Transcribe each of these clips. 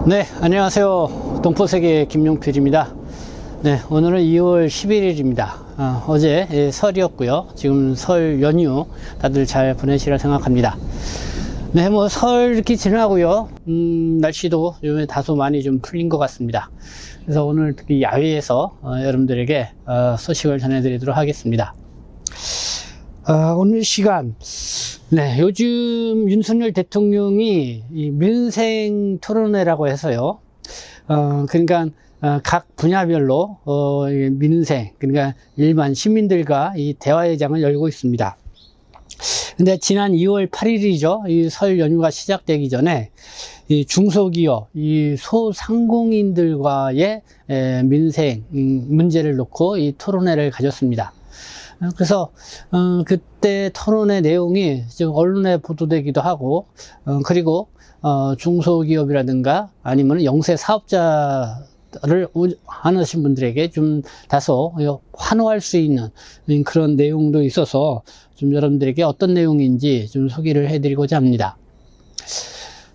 네, 안녕하세요. 동포세계 김용필입니다. 네, 오늘은 2월 11일입니다. 어제 설이었고요. 지금 설 연휴 다들 잘 보내시라 생각합니다. 네, 뭐 설 이렇게 지나고요. 날씨도 요즘에 다소 많이 좀 풀린 것 같습니다. 그래서 오늘 특히 야외에서 여러분들에게 소식을 전해드리도록 하겠습니다. 오늘 시간, 네, 요즘 윤석열 대통령이 이 민생 토론회라고 해서요. 그러니까 각 분야별로 민생, 그러니까 일반 시민들과 이 대화회장을 열고 있습니다. 근데 지난 2월 8일이죠. 이 설 연휴가 시작되기 전에 이 중소기업, 이 소상공인들과의 민생 문제를 놓고 이 토론회를 가졌습니다. 그래서 그때 토론의 내용이 지금 언론에 보도되기도 하고, 그리고 중소기업이라든가 아니면 영세 사업자를 하시는 분들에게 좀 다소 환호할 수 있는 그런 내용도 있어서 좀 여러분들에게 어떤 내용인지 좀 소개를 해드리고자 합니다.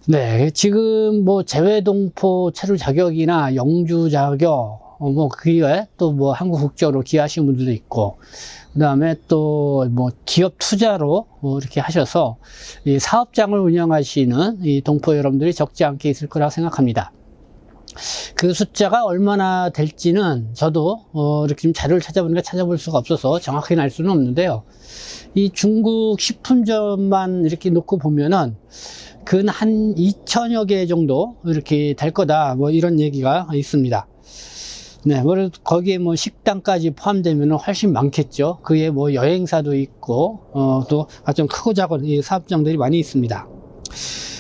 네, 지금 뭐 재외동포 체류 자격이나 영주 자격, 뭐 그게 또 뭐 한국 국적으로 기여하시는 분들도 있고, 그 다음에 또 뭐 기업 투자로 이렇게 하셔서 이 사업장을 운영하시는 이 동포 여러분들이 적지 않게 있을 거라고 생각합니다. 그 숫자가 얼마나 될지는 저도 이렇게 좀 자료를 찾아보니까 찾아볼 수가 없어서 정확하게 알 수는 없는데요. 이 중국 식품점만 이렇게 놓고 보면은 근 한 2천여 개 정도 이렇게 될 거다, 뭐 이런 얘기가 있습니다. 네, 거기에 뭐 식당까지 포함되면 훨씬 많겠죠. 그에 뭐 여행사도 있고, 또 좀 크고 작은 이 사업장들이 많이 있습니다.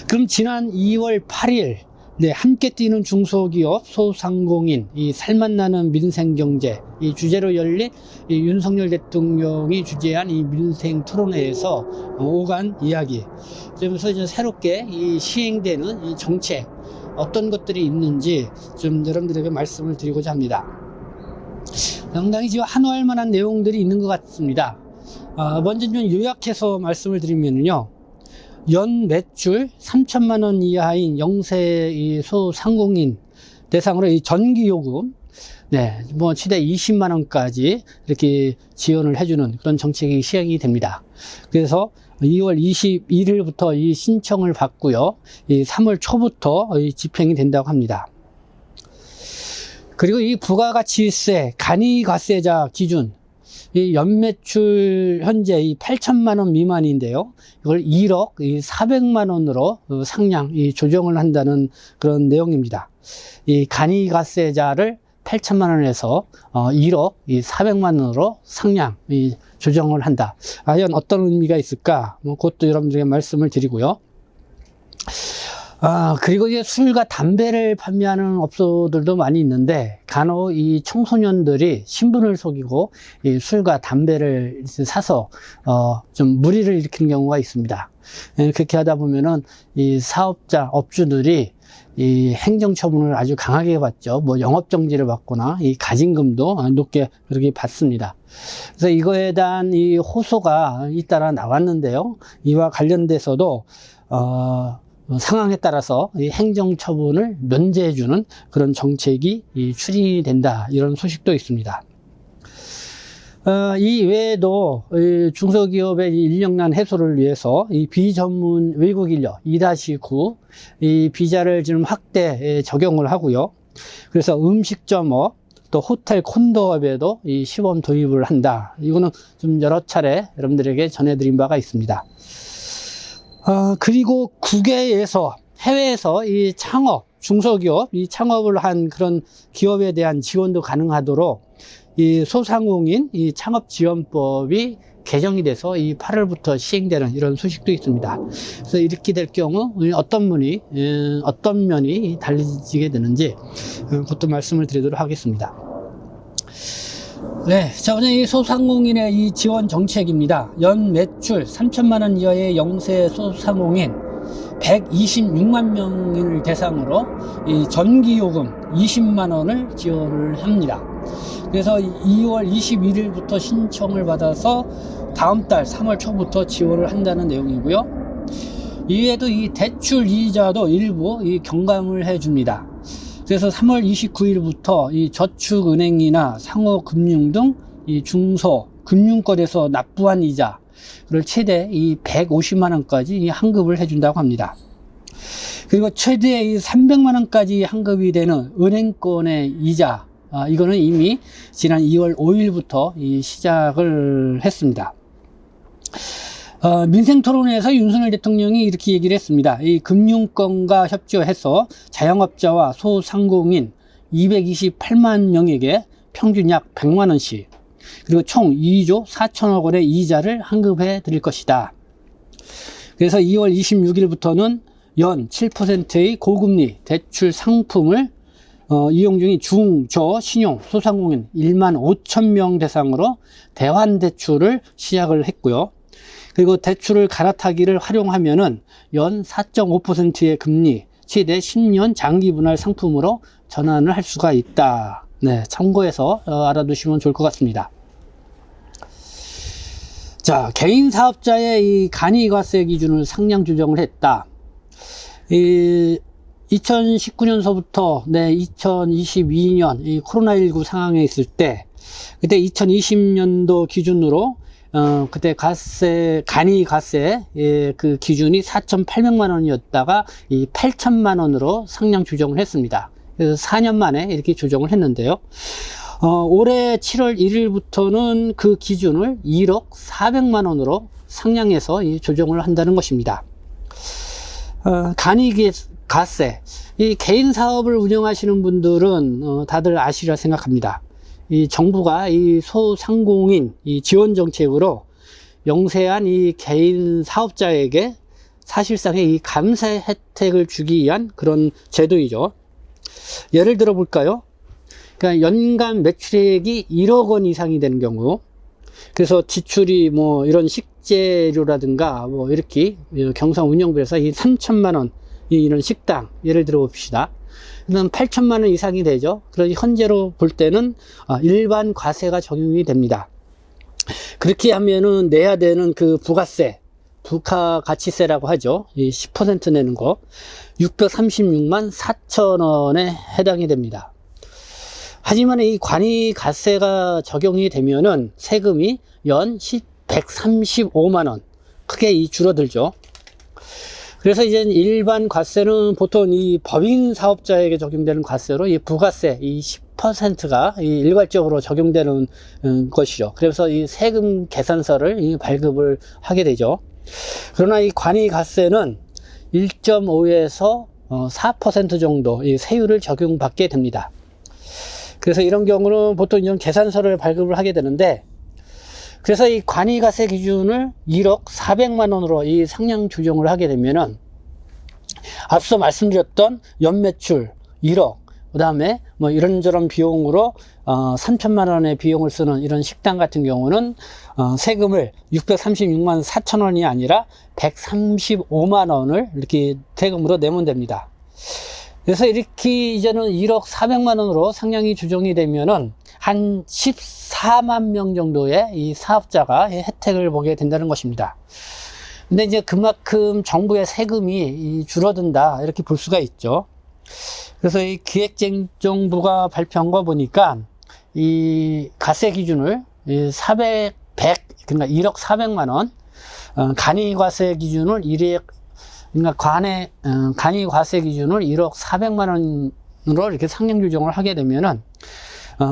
그럼 지난 2월 8일, 네, 함께 뛰는 중소기업, 소상공인, 이 살맛나는 민생경제, 이 주제로 열린 이 윤석열 대통령이 주재한 이 민생 토론회에서 오간 이야기. 그러면서 이제 새롭게 이 시행되는 이 정책, 어떤 것들이 있는지 좀 여러분들에게 말씀을 드리고자 합니다. 상당히 지금 한화할 만한 내용들이 있는 것 같습니다. 먼저 좀 요약해서 말씀을 드리면요. 연 매출 3천만 원 이하인 영세 이 소상공인 대상으로 이 전기요금, 네, 뭐 최대 20만 원까지 이렇게 지원을 해주는 그런 정책이 시행이 됩니다. 그래서 2월 21일부터 이 신청을 받고요. 이 3월 초부터 이 집행이 된다고 합니다. 그리고 이 부가가치세, 간이과세자 기준, 이 연매출 현재 이 8천만 원 미만인데요. 이걸 1억 400만 원으로 상향, 조정을 한다는 그런 내용입니다. 이 간이과세자를 8천만 원에서 1억 400만 원으로 상향, 조정을 한다. 과연 어떤 의미가 있을까? 뭐 그것도 여러분들에게 말씀을 드리고요. 그리고 이제 술과 담배를 판매하는 업소들도 많이 있는데, 간혹 이 청소년들이 신분을 속이고 이 술과 담배를 사서 좀 무리를 일으키는 경우가 있습니다. 그렇게 하다 보면은 이 사업자, 업주들이 이 행정처분을 아주 강하게 받죠. 뭐 영업정지를 받거나 이 가징금도 높게 그렇게 받습니다. 그래서 이거에 대한 이 호소가 잇따라 나왔는데요. 이와 관련돼서도 상황에 따라서 이 행정처분을 면제해주는 그런 정책이 추진이 된다, 이런 소식도 있습니다. 이 외에도 중소기업의 인력난 해소를 위해서 이 비전문 외국 인력 2-9 이 비자를 지금 확대 적용을 하고요. 그래서 음식점업, 또 호텔 콘도업에도 이 시범 도입을 한다. 이거는 좀 여러 차례 여러분들에게 전해드린 바가 있습니다. 그리고 국외에서, 해외에서 이 창업, 중소기업, 이 창업을 한 그런 기업에 대한 지원도 가능하도록 이 소상공인 이 창업지원법이 개정이 돼서 이 8월부터 시행되는 이런 소식도 있습니다. 그래서 이렇게 될 경우 어떤 면이 달라지게 되는지 그것도 말씀을 드리도록 하겠습니다. 네, 자, 오늘 이 소상공인의 이 지원 정책입니다. 연 매출 3천만 원 이하의 영세 소상공인 126만 명을 대상으로 이 전기요금 20만 원을 지원을 합니다. 그래서 2월 21일부터 신청을 받아서 다음 달 3월 초부터 지원을 한다는 내용이고요. 이외에도 이 대출 이자도 일부 이 경감을 해줍니다. 그래서 3월 29일부터 이 저축은행이나 상호금융 등 이 중소 금융권에서 납부한 이자를 최대 이 150만 원까지 이 환급을 해준다고 합니다. 그리고 최대 이 300만 원까지 환급이 되는 은행권의 이자, 이거는 이미 지난 2월 5일부터 이 시작을 했습니다. 민생토론회에서 윤석열 대통령이 이렇게 얘기를 했습니다. 이 금융권과 협조해서 자영업자와 소상공인 228만 명에게 평균 약 100만 원씩, 그리고 총 2조 4천억 원의 이자를 환급해 드릴 것이다. 그래서 2월 26일부터는 연 7%의 고금리 대출 상품을 이용 중인 중, 저, 신용, 소상공인 1만 5천 명 대상으로 대환 대출을 시작을 했고요. 그리고 대출을 갈아타기를 활용하면은 연 4.5%의 금리, 최대 10년 장기 분할 상품으로 전환을 할 수가 있다. 네, 참고해서 알아두시면 좋을 것 같습니다. 자, 개인 사업자의 이 간이과세 기준을 상향 조정을 했다. 2019년서부터 2022년 이 코로나19 상황에 있을 때, 그때 2020년도 기준으로 그때 간이과세 그 기준이 4,800만 원이었다가 이 8천만 원으로 상향 조정을 했습니다. 그래서 4년 만에 이렇게 조정을 했는데요. 올해 7월 1일부터는 그 기준을 1억 400만 원으로 상향해서 이 조정을 한다는 것입니다. 간이과세, 이 개인 사업을 운영하시는 분들은 다들 아시리라 생각합니다. 이 정부가 이 소상공인 이 지원 정책으로 영세한 이 개인 사업자에게 사실상의 이 감세 혜택을 주기 위한 그런 제도이죠. 예를 들어 볼까요? 그러니까 연간 매출액이 1억 원 이상이 되는 경우, 그래서 지출이 뭐 이런 식재료라든가 뭐 이렇게 경상 운영비에서 이 3천만 원 이런 식당 예를 들어 봅시다. 그럼 8천만 원 이상이 되죠. 그러니 현재로 볼 때는 일반 과세가 적용이 됩니다. 그렇게 하면은 내야 되는 그 부가세, 부가가치세라고 하죠. 이 10% 내는 거 636만 4천 원에 해당이 됩니다. 하지만 이 관이과세가 적용이 되면은 세금이 연 135만 원 크게 줄어들죠. 그래서 이제 일반 과세는 보통 이 법인 사업자에게 적용되는 과세로 이 부가세 이 10%가 일괄적으로 적용되는 것이죠. 그래서 이 세금 계산서를 발급을 하게 되죠. 그러나 이 관이과세는 1.5에서 4% 정도 이 세율을 적용받게 됩니다. 그래서 이런 경우는 보통 이런 계산서를 발급을 하게 되는데, 그래서 이 관이과세 기준을 1억 400만 원으로 이 상향 조정을 하게 되면은 앞서 말씀드렸던 연매출 1억, 그 다음에 뭐 이런저런 비용으로 3천만 원의 비용을 쓰는 이런 식당 같은 경우는 세금을 636만 4천 원이 아니라 135만 원을 이렇게 세금으로 내면 됩니다. 그래서 이렇게 이제는 1억 400만 원으로 상향이 조정이 되면은 한 14만 명 정도의 이 사업자가 혜택을 보게 된다는 것입니다. 근데 이제 그만큼 정부의 세금이 줄어든다 이렇게 볼 수가 있죠. 그래서 이 기획재정부가 발표한 거 보니까 이 과세 기준을 100, 그러니까 1억 400만 원, 간이과세 기준을 그러니까 간이과세 기준을 1억 400만 원으로 이렇게 상향 조정을 하게 되면은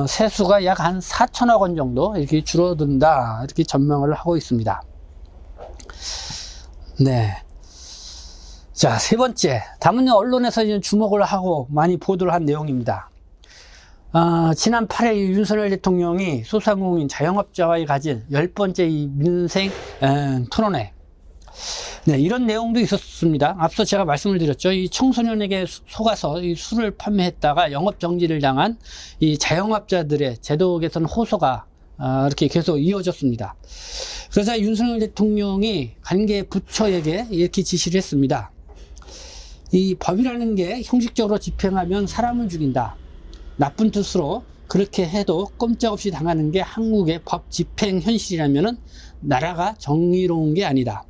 세수가 약 한 4천억 원 정도 이렇게 줄어든다 이렇게 전망을 하고 있습니다. 네. 자, 세 번째, 다음은 언론에서 이제 주목을 하고 많이 보도를 한 내용입니다. 지난 8일 윤석열 대통령이 소상공인 자영업자와의 가진 10번째 이 민생 토론회. 네, 이런 내용도 있었습니다. 앞서 제가 말씀을 드렸죠. 이 청소년에게 속아서 이 술을 판매했다가 영업 정지를 당한 이 자영업자들의 제도 개선 호소가 이렇게 계속 이어졌습니다. 그래서 윤석열 대통령이 관계 부처에게 이렇게 지시를 했습니다. 이 법이라는 게 형식적으로 집행하면 사람을 죽인다. 나쁜 뜻으로 그렇게 해도 꼼짝없이 당하는 게 한국의 법 집행 현실이라면은 나라가 정의로운 게 아니다.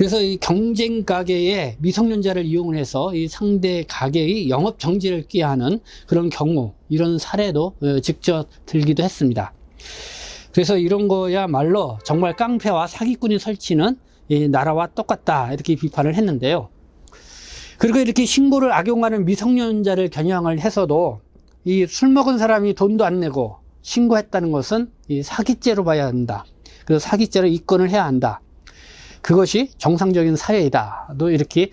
그래서 이 경쟁 가게에 미성년자를 이용해서 이 상대 가게의 영업 정지를 꾀하는 그런 경우, 이런 사례도 직접 들기도 했습니다. 그래서 이런 거야말로 정말 깡패와 사기꾼이 설치는 이 나라와 똑같다, 이렇게 비판을 했는데요. 그리고 이렇게 신고를 악용하는 미성년자를 겨냥을 해서도 이 술 먹은 사람이 돈도 안 내고 신고했다는 것은 이 사기죄로 봐야 한다. 그래서 사기죄로 입건을 해야 한다. 그것이 정상적인 사회이다. 또 이렇게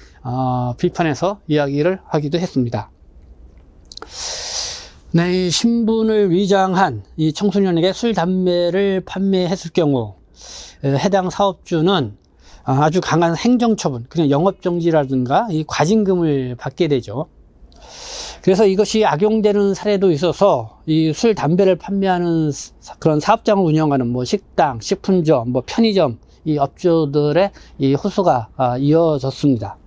비판해서 이야기를 하기도 했습니다. 네, 이 신분을 위장한 이 청소년에게 술, 담배를 판매했을 경우 해당 사업주는 아주 강한 행정처분, 그냥 영업정지라든가 이 과징금을 받게 되죠. 그래서 이것이 악용되는 사례도 있어서 이 술, 담배를 판매하는 그런 사업장을 운영하는 뭐 식당, 식품점, 뭐 편의점, 이 업주들의 이 호소가 이어졌습니다.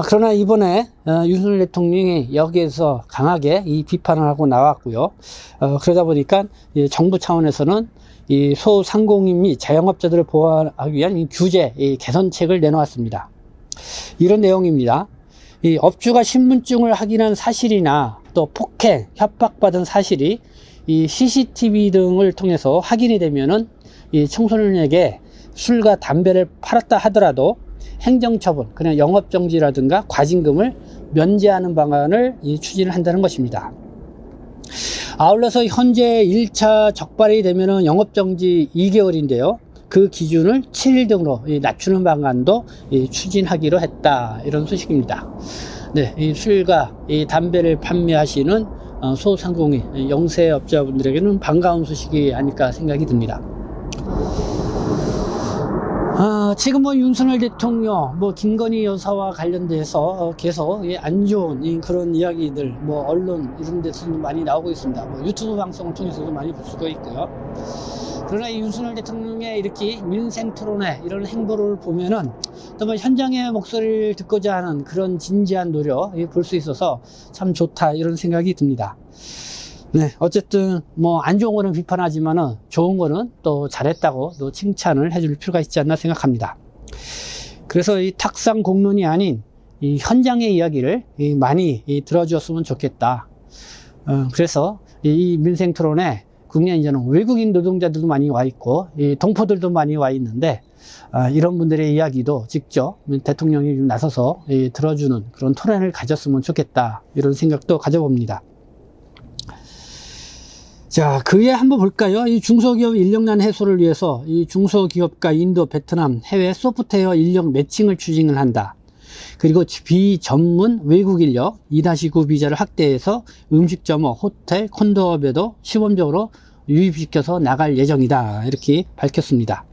그러나 이번에 윤석열 대통령이 여기에서 강하게 이 비판을 하고 나왔고요. 그러다 보니까 이 정부 차원에서는 이 소상공인 및 자영업자들을 보호하기 위한 이 규제 이 개선책을 내놓았습니다. 이런 내용입니다. 이 업주가 신분증을 확인한 사실이나 또 폭행, 협박받은 사실이 이 CCTV 등을 통해서 확인이 되면은 이 청소년에게 술과 담배를 팔았다 하더라도 행정처분, 그냥 영업정지라든가 과징금을 면제하는 방안을 추진을 한다는 것입니다. 아울러서 현재 1차 적발이 되면은 영업정지 2개월인데요. 그 기준을 7일 등으로 낮추는 방안도 추진하기로 했다. 이런 소식입니다. 네, 이 술과 이 담배를 판매하시는 소상공인, 영세업자분들에게는 반가운 소식이 아닐까 생각이 듭니다. 지금 뭐 윤석열 대통령, 뭐 김건희 여사와 관련돼서 계속 안 좋은 그런 이야기들, 뭐 언론 이런 데서도 많이 나오고 있습니다. 뭐 유튜브 방송을 통해서도 많이 볼 수가 있고요. 그러나 이 윤석열 대통령의 이렇게 민생 토론회 이런 행보를 보면은 또 뭐 현장의 목소리를 듣고자 하는 그런 진지한 노력 볼 수 있어서 참 좋다, 이런 생각이 듭니다. 네, 어쨌든 뭐 안 좋은 거는 비판하지만은 좋은 거는 또 잘했다고 또 칭찬을 해줄 필요가 있지 않나 생각합니다. 그래서 이 탁상 공론이 아닌 이 현장의 이야기를 많이 들어주었으면 좋겠다. 그래서 이 민생 토론에 국내 이제는 외국인 노동자들도 많이 와 있고 이 동포들도 많이 와 있는데 이런 분들의 이야기도 직접 대통령이 좀 나서서 들어주는 그런 토론을 가졌으면 좋겠다, 이런 생각도 가져봅니다. 자, 그에 한번 볼까요? 이 중소기업 인력난 해소를 위해서 이 중소기업과 인도, 베트남, 해외 소프트웨어 인력 매칭을 추진을 한다. 그리고 비전문 외국 인력 2-9 비자를 확대해서 음식점, 호텔, 콘도업에도 시범적으로 유입시켜서 나갈 예정이다, 이렇게 밝혔습니다.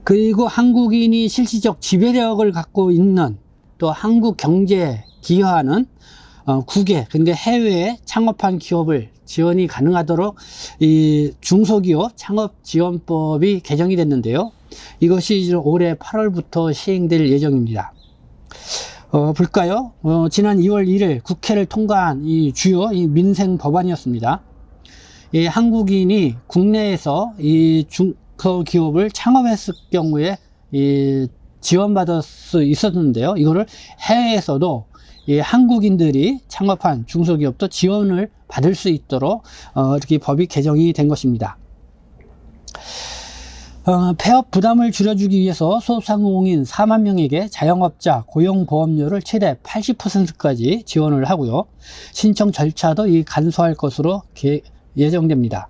그리고 한국인이 실질적 지배력을 갖고 있는 또 한국 경제에 기여하는 국외, 그러니까 해외에 창업한 기업을 지원이 가능하도록 이 중소기업 창업지원법이 개정이 됐는데요. 이것이 올해 8월부터 시행될 예정입니다. 볼까요? 지난 2월 1일 국회를 통과한 이 주요 이 민생 법안이었습니다. 이 한국인이 국내에서 이 중소기업을 창업했을 경우에 이 지원받을 수 있었는데요. 이거를 해외에서도 이 한국인들이 창업한 중소기업도 지원을 받을 수 있도록 이렇게 법이 개정이 된 것입니다. 폐업 부담을 줄여주기 위해서 소상공인 4만 명에게 자영업자 고용보험료를 최대 80%까지 지원을 하고요. 신청 절차도 간소할 것으로 예정됩니다.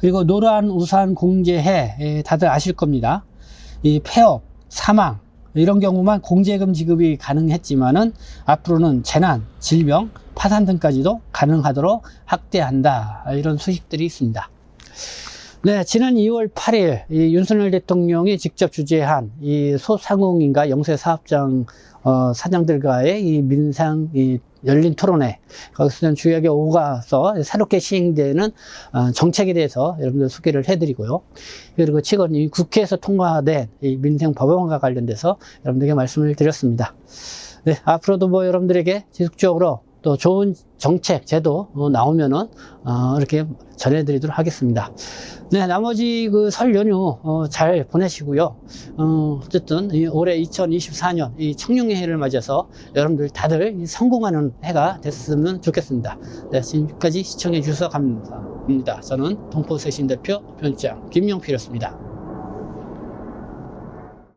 그리고 노란 우산 공제해, 다들 아실 겁니다. 이 폐업, 사망 이런 경우만 공제금 지급이 가능했지만은 앞으로는 재난, 질병, 파산 등까지도 가능하도록 확대한다, 이런 소식들이 있습니다. 네, 지난 2월 8일 이 윤석열 대통령이 직접 주재한 이 소상공인과 영세사업장 사장들과의 이 민상 열린 토론회, 거기서는 주요하게 오가서 새롭게 시행되는 정책에 대해서 여러분들 소개를 해드리고요. 그리고 최근 이 국회에서 통과된 이 민생 법안과 관련돼서 여러분들에게 말씀을 드렸습니다. 네, 앞으로도 뭐 여러분들에게 지속적으로 또 좋은 정책, 제도 나오면은 이렇게 전해드리도록 하겠습니다. 네, 나머지 그 설 연휴 잘 보내시고요. 어쨌든 올해 2024년 이 청룡의 해를 맞아서 여러분들 다들 성공하는 해가 됐으면 좋겠습니다. 네, 지금까지 시청해 주셔서 감사합니다. 저는 동포쇄신 대표 편집장 김용필이었습니다.